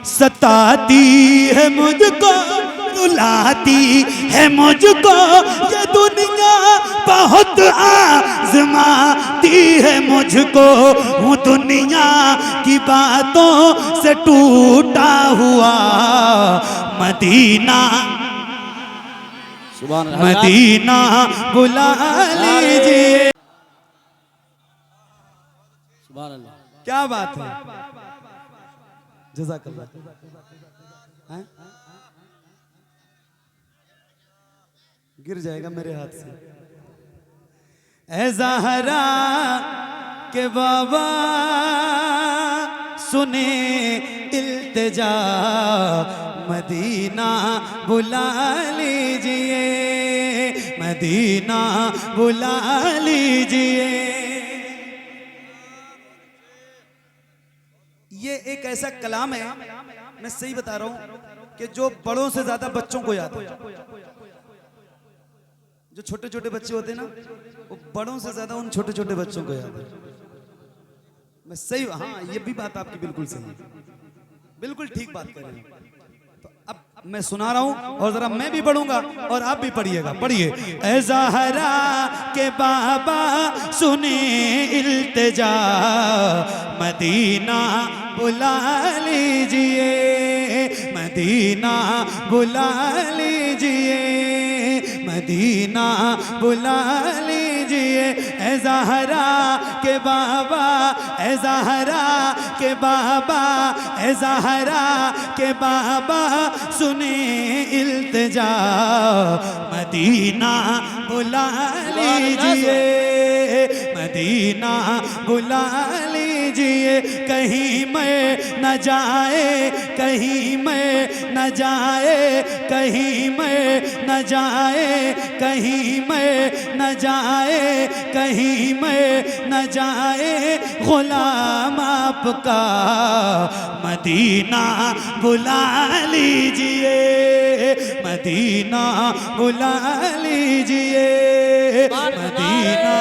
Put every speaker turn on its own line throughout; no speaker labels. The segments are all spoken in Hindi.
सताती है मुझको, रुलाती है मुझको ये दुनिया, बहुत आज़माती है मुझको। हूँ दुनिया की बातों से टूटा हुआ मदीना, मदीना बुला लीजिए। क्या बात है, जज़ाकल्लाह। गिर जाएगा मेरे हाथ से। ऐ ज़हरा के बाबा सुने इल्तिजा, मदीना बुला लीजिए, मदीना बुला लीजिए। ये एक ऐसा कलाम है, मैं सही बता रहा हूं, कि जो बड़ों से ज्यादा बच्चों को याद है। जो छोटे छोटे बच्चे होते हैं ना, वो बड़ों से ज्यादा उन छोटे छोटे बच्चों को याद है। मैं सही, हाँ ये भी बात आपकी बिल्कुल सही है, बिल्कुल ठीक बात कर रहे हैं। तो अब मैं सुना रहा हूं और जरा मैं भी पढ़ूंगा और आप भी पढ़िएगा। पढ़िए। ऐ ज़हरा के बाबा सुने इल्तिजा, मदीना बुला लीजिए, मदीना बुला लीजिए, मदीना बुला लीजिए। ऐ ज़हरा के बाबा, ऐ ज़हरा के बाबा, ऐ ज़हरा के बाबा सुने इल्तिजा, मदीना बुला लीजिए, मदीना बुला लीजिए। कहीं मैं न जाए, कहीं मैं न जाए, कहीं मैं न जाए, कहीं मैं न जाए, कहीं मैं न जाए गुलाम आपका, मदीना बुला लीजिए, मदीना बुला लीजिए, मदीना।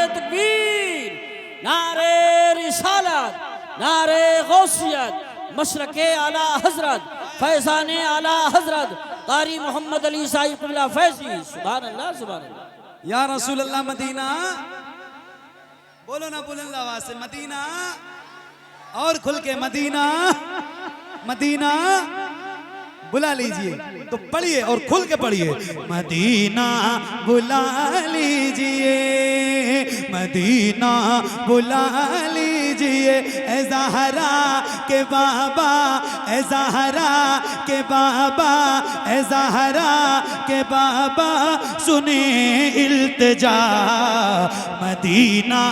तकबीर, नारे रिसालत, नारे गौसियत, मशरके आला हजरत, फैज़ाने आला हजरत कारी मोहम्मद अली साहिब क़िबला फैज़ी। सुभान अल्लाह, सुभान अल्लाह।
या रसूल अल्लाह मदीना, बोलो ना बुलंद आवाज से, मदीना, और खुल के मदीना, मदीना बुला लीजिए। तो पढ़िए और खुल के पढ़िए। मदीना बुला लीजिए, मदीना बुला लीजिए। ऐ ज़हरा के बाबा, ऐ ज़हरा के बाबा, ऐ ज़हरा के बाबा सुने इल्तिजा, मदीना,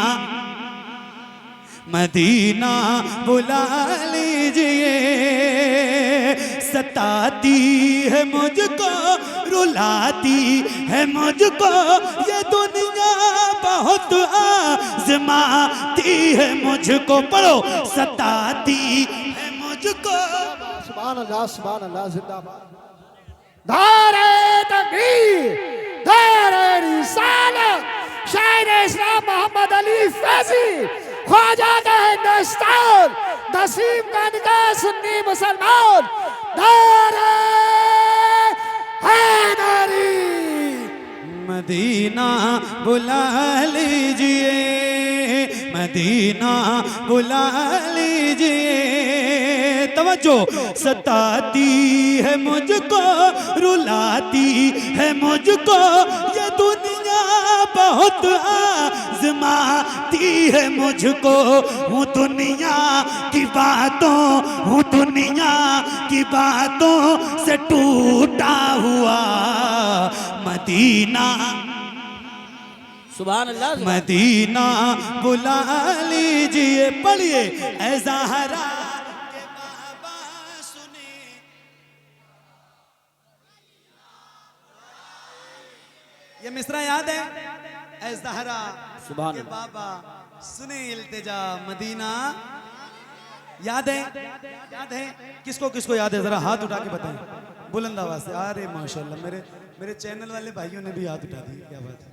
मदीना बुला लीजिए। सताती है मुझको, रुलाती है मुझको ये दुनिया, बहुत आज़माती है मुझको। पढ़ो। सताती है मुझको।
सुभान अल्लाह, सुभान अल्लाह, जिंदाबाद। नारे तकबीर, नारे रिसालत, शायर इस्लाम मोहम्मद अली फैज़ी, ख्वाजा हिंदुस्तान, नसीब गंज का सुन्नी मुसलमान। नारे हैदरी।
मदीना बुला लीजिए, मदीना बुला लीजिए। तवज्जो। सताती है मुझको, रुलाती है मुझको ये दुनिया, बहुत आज़माती है मुझको। हूँ दुनिया की बातों, हूँ दुनिया की बातों से टूटा हुआ मदीना,
सुभान अल्लाह,
मदीना बुला लीजिए। पढ़िए। ऐ ज़हरा के बाबा सुने, ये मिसरा याद है? ऐ ज़हरा के बाबा सुने इल्तिजा, मदीना। याद है? याद है? किसको किसको याद है? जरा हाथ उठा के बताएं बुलंद आवाज से। अरे माशाल्लाह, मेरे चैनल वाले भाइयों ने भी हाथ उठा दिए। क्या बात है।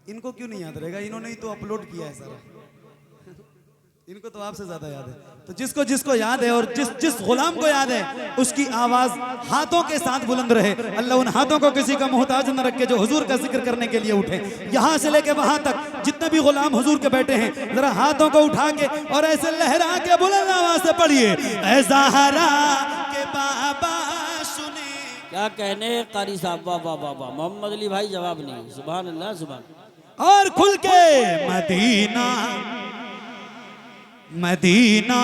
इनको क्यों नहीं याद रहेगा? इन्होंने ही तो अपलोड किया है सारा। इनको तो आपसे ज्यादा याद है। तो जिसको जिसको याद है और जिस जिस गुलाम को याद है उसकी आवाज हाथों के साथ बुलंद रहे। अल्लाह उन हाथों को किसी का मोहताज न रखे जो हुजूर का जिक्र करने के लिए उठे। यहाँ से लेके वहां तक जितने भी गुलाम हुजूर के बैठे हैं, जरा हाथों को उठा के और ऐसे लहरा के बुलंद आवाज से पढ़िए, ऐ ज़हरा के बाबा सुने।
क्या कहने कारी साहब, वाह वाह वाह वाह। मोहम्मद अली भाई जवाब नहीं। सुभान अल्लाह सुभान।
और खुल के मदीना मदीना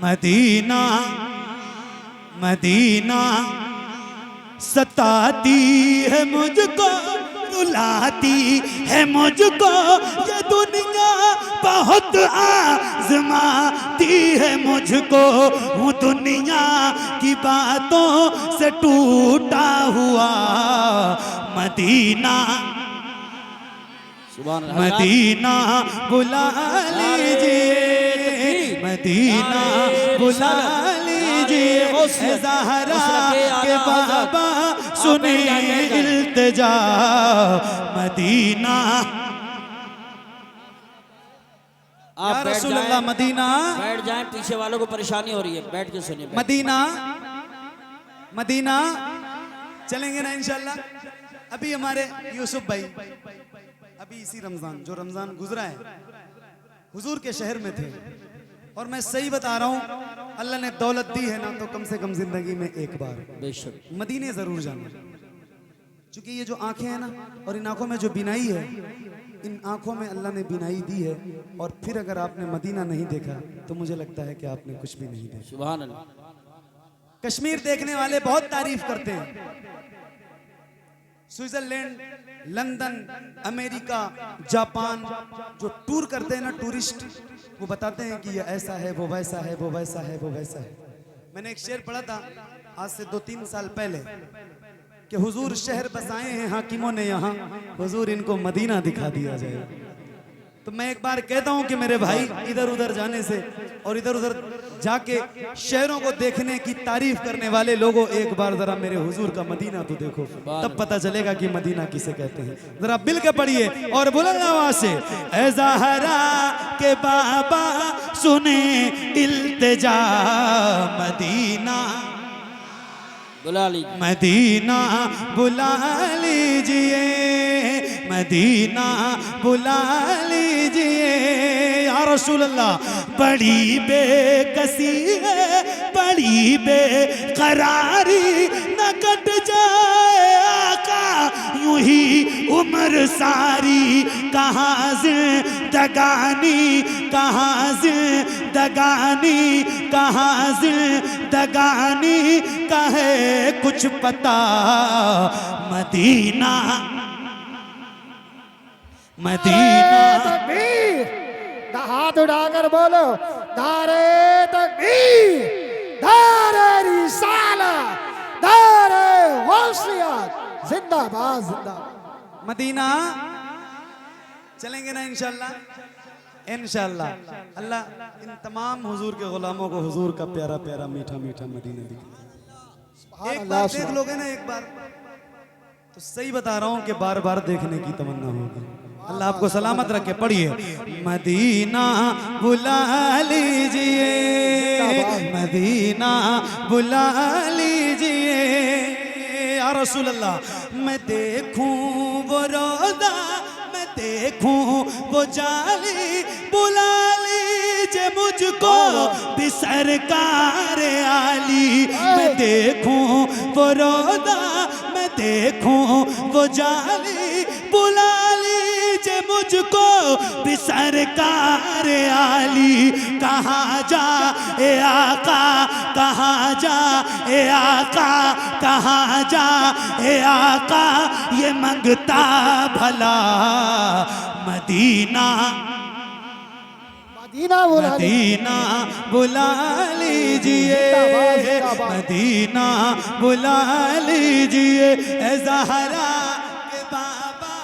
मदीना मदीना सताती है मुझको, रुलाती है मुझको, ये दुनिया बहुत आजमाती है मुझको। हूँ दुनिया की बातों से टूटा हुआ, मदीना
सुभान अल्लाह।
मदीना बुला लीजिए, मदीना बुला लीजिए, ऐ ज़हरा के बाबा सुने इल्तिजा, मदीना।
आप
या
बैठ
रसूल
जाएं,
अल्लाह मदीना,
बैठ जाएं, पीछे वालों को परेशानी हो रही है, बैठ के सुनिए।
मदीना मदीना चलेंगे ना इंशाल्लाह। अभी हमारे यूसुफ भाई अभी इसी रमजान, जो रमजान गुजरा है, हुजूर के शहर में थे। और मैं सही बता रहा हूँ, अल्लाह ने दौलत दी है ना तो कम से कम जिंदगी में एक बार
बेशक
मदीने जरूर जाना। क्योंकि ये जो आंखें हैं ना, और इन आंखों में जो बिनाई है, इन आंखों में अल्लाह ने बिनाई दी है। और फिर अगर आपने मदीना नहीं देखा तो मुझे लगता है कि आपने कुछ भी नहीं देखा।
सुभान अल्लाह।
कश्मीर देखने वाले बहुत तारीफ करते हैं। स्विट्जरलैंड, लंदन, अमेरिका, जापान जो टूर करते हैं ना टूरिस्ट, वो बताते हैं कि ये ऐसा है, वो वैसा है, वो वैसा है, वो वैसा है। मैंने एक शेर पढ़ा था आज से 2-3 साल पहले कि हुजूर शहर बसाए हैं हाकिमों ने यहाँ, हुजूर इनको मदीना दिखा दिया जाए। तो मैं एक बार कहता हूँ कि मेरे भाई इधर उधर जाने से और इधर उधर जाके शहरों को देखने की तारीफ करने वाले लोगों, एक बार जरा मेरे हुजूर का मदीना तो देखो, तब पता चलेगा कि मदीना किसे कहते हैं। जरा मिल के पढ़िए और बुलंद आवाज से, ऐ ज़हरा के बाबा सुने इल्तिजा, मदीना
बुला लीजिए,
मदीना बुला लीजिए, मदीना बुला लीजिए। या रसूल अल्लाह, बड़ी बेकसी है, बड़ी बेकरारी, न कट जाए आका यूं ही उम्र सारी। कहाँ जिंदगानी, कहाँ जिंदगानी, कहाँ जिंदगानी, कहे कुछ पता, मदीना मदीना।
तकबीर, हाथ उठाकर बोलो, नारे तकबीर, नारे रिसालत, नारे गौसियत, जिंदाबाद जिंदाबाद।
मदीना चलेंगे ना इंशाल्लाह, इंशाल्लाह। अल्लाह इन तमाम हुजूर के गुलामों को हुजूर का प्यारा प्यारा मीठा मीठा मदीना दिखाए। एक बार देख लोगे ना, एक बार तो सही बता रहा हूँ कि बार बार देखने की तमन्ना होगी। अल्लाह आपको सलामत रखे। पढ़िए, मदीना बुला लीजिए, मदीना बुला लीजिए। या रसूल अल्लाह, मैं देखूं वो रोज़ा, मैं देखूं वो जाली, बुला लीजिए मुझको भी सरकार आली। मैं देखूं वो रोज़ा, मैं देखूं वो जाली, बुला लीजिए मुझको भी सरकार आली। कहाँ जा ए आका, कहाँ जा ए आका, कहाँ जा ए आका, ये मंगता भला मदीना, मदीना बुला लीजिए, मदीना बुला लीजिए। ऐ ज़हरा के बाबा,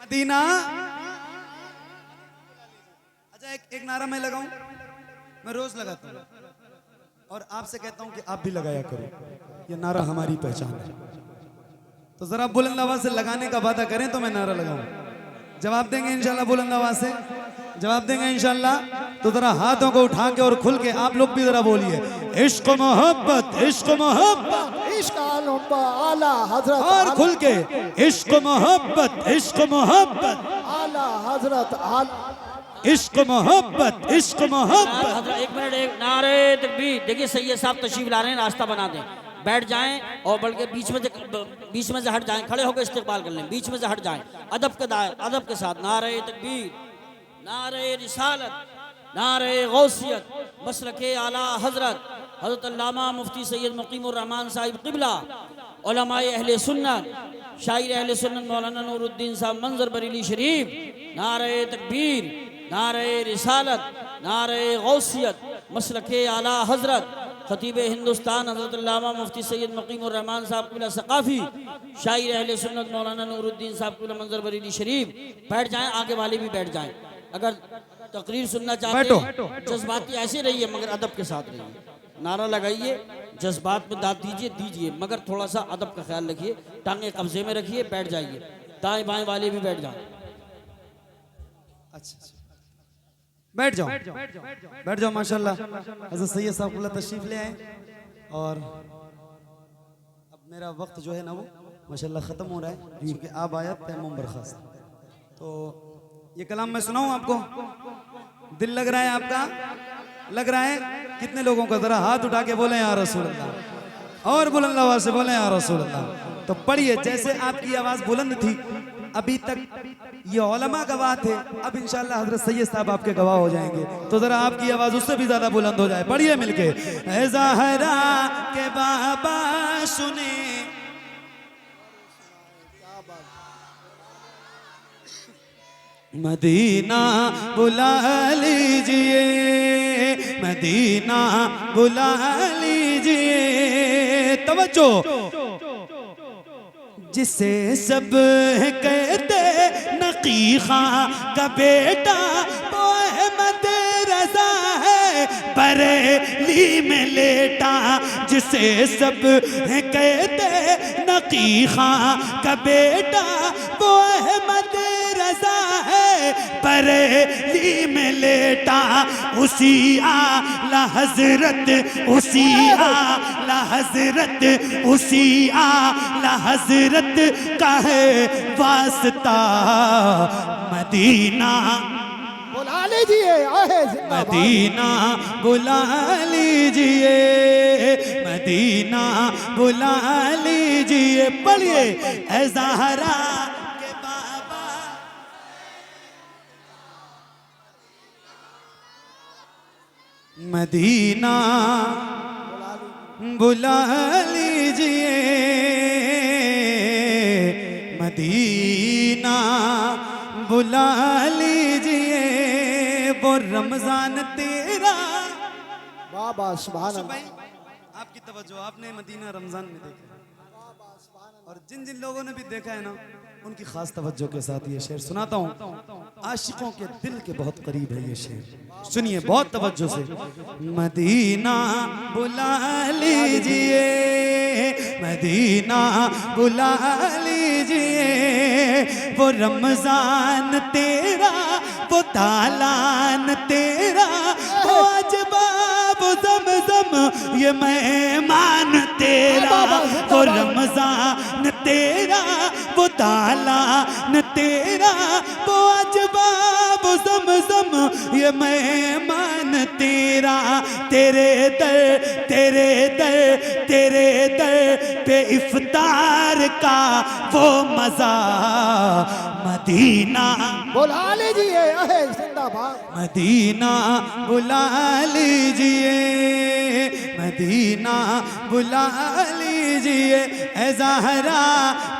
मदीना। अच्छा एक नारा मैं लगाऊं, मैं रोज लगाता हूं और आपसे कहता हूं कि आप भी लगाया करो। ये नारा हमारी पहचान है। तो जरा बुलंद आवाज से लगाने का वादा करें तो मैं नारा लगाऊं। जवाब देंगे इंशाल्लाह बुलंद आवाज से? जवाब देंगे इंशाल्लाह? तो जरा हाथों को उठा के और खुल के आप लोग भी जरा बोलिए, इश्क मोहब्बत, इश्क मोहब्बत।
इश्क आला हजरत,
और खुल के, इश्क मोहब्बत, इश्क मोहब्बत,
आला हजरत,
इश्क मोहब्बत, इश्क मोहब्बत।
हजरत एक मिनट, एक नारे तकबीर। देखिए सैयद साहब तशरीफ ला रहे हैं, रास्ता बना दें, बैठ जाएं और बल्कि बीच में से हट जाएं, खड़े होकर इस्तेकबाल कर लें, बीच में से हट जाएं, अदब के साथ। नारे तकबीर, नारे रिसालत, नारे गौसियत, मसलके आला हजरत हजरत अल्लामा मुफ्ती सैयद मुकीमुर रहमान साहिब क़िबला, उलमाए अहले सुन्नत, शायर अहले सुन्नत मौलाना नूरुद्दीन साहब मंजर बरेली शरीफ। नारे तकबीर, नारे रिसालत, नारे गौसियत, मसलके आला हजरत खतीब हिंदुस्तान हजरत अल्लामा मुफ्ती सैयद मुकीमुर रहमान साहब क़िबला सक़ाफ़ी, शायर अहले सुन्नत मौलाना नूरुद्दीन साहब क़िबला मंजर बरेली शरीफ। बैठ जाएं, आगे वाले भी बैठ जाएं। अगर तकरीर सुनना चाहते हैं जज्बाती ऐसे रहिए मगर अदब के साथ रहिए। नारा लगाइए, जज्बात में दाद दीजिए मगर थोड़ा सा अदब का ख्याल रखिए, टांगे कब्जे में रखिए, बैठ जाइए। दाएं बाएं वाले भी बैठ जाओ।
अच्छा, बैठ जाओ, बैठ जाओ। माशाल्लाह हज़रत सैयद साहब तशरीफ ले आए और अब मेरा वक्त जो है ना वो माशाल्लाह ख़त्म हो रहा है, क्योंकि आप आयत तैमूम बर्खास्त। तो ये कलाम मैं सुनाऊं आपको? दिल लग रहा है आपका? लग रहा है? कितने लोगों का? जरा हाथ उठा के बोले या रसूल अल्लाह, और बुलंद आवाज से बोले या रसूल अल्लाह। तो पढ़िए, जैसे आपकी आवाज बुलंद थी अभी तक ये उलमा गवाह थे, अब इंशाल्लाह हजरत सैयद साहब आपके गवाह हो जाएंगे, तो जरा आपकी आवाज उससे भी ज्यादा बुलंद हो जाए। पढ़िए मिलके, ऐ ज़हरा के बाबा सुने, मदीना बुला लीजिए, मदीना बुला लीजिए। तवज्जो, जिसे सब कहते नकीखा का बेटा वो अहमद रजा है बरेली में लेटा। जिसे सब कहते नकीखा का बेटा वो अहमद रजा है बरेली में लेटा। उसी आला हजरत, उसी आला हजरत, उसी आला हजरत का है वास्ता मदीना
बुला लीजिए,
मदीना बुला लीजिए, मदीना बुला लीजिए। पढ़िए, ऐ ज़हरा के बाबा, मदीना बुला लीजिए, मदीना बुला लीजिए। वो रमजान तेरा
बाबा सुभान अल्लाह।
भाई आपकी तवज्जो, आपने मदीना रमजान में देखा और जिन जिन लोगों ने भी देखा है ना उनकी खास तवज्जो के साथ ये शेर सुनाता हूँ। आशिकों के दिल के बहुत करीब है ये शेर, सुनिए बहुत तवज्जो से। मदीना बुला लीजिए, मदीना बुला लीजिए। वो रमजान तेरा, वो तालान तेरा, वो अजबाब ज़मज़म ये मेहमान तेरा। वो रमजान तेरा, वो तालान तेरा, वो अजबाब ज़मज़म ये मेहमान तेरा। तेरे दर, तेरे दर, तेरे दर पे इफ्तार का वो मज़ा मदीना
बुला लीजिए, जिंदाबाद।
मदीना बुला लीजिए, मदीना बुला लीजिए। ऐ ज़हरा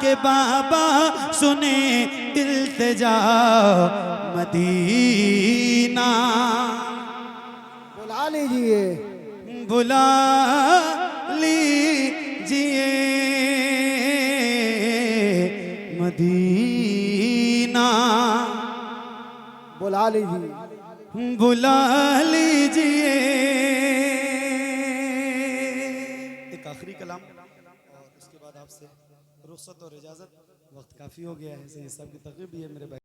के बाबा सुने इल्तिजा मदीना
बुला लीजिए,
बुला लीजिए, मदीना
बुला लीजिए,
बुला लीजिए। एक आखिरी कलाम और उसके बाद आपसे रुखसत और इजाजत, वक्त काफी हो गया है, सही सब की तकरीब भी है मेरे भाई।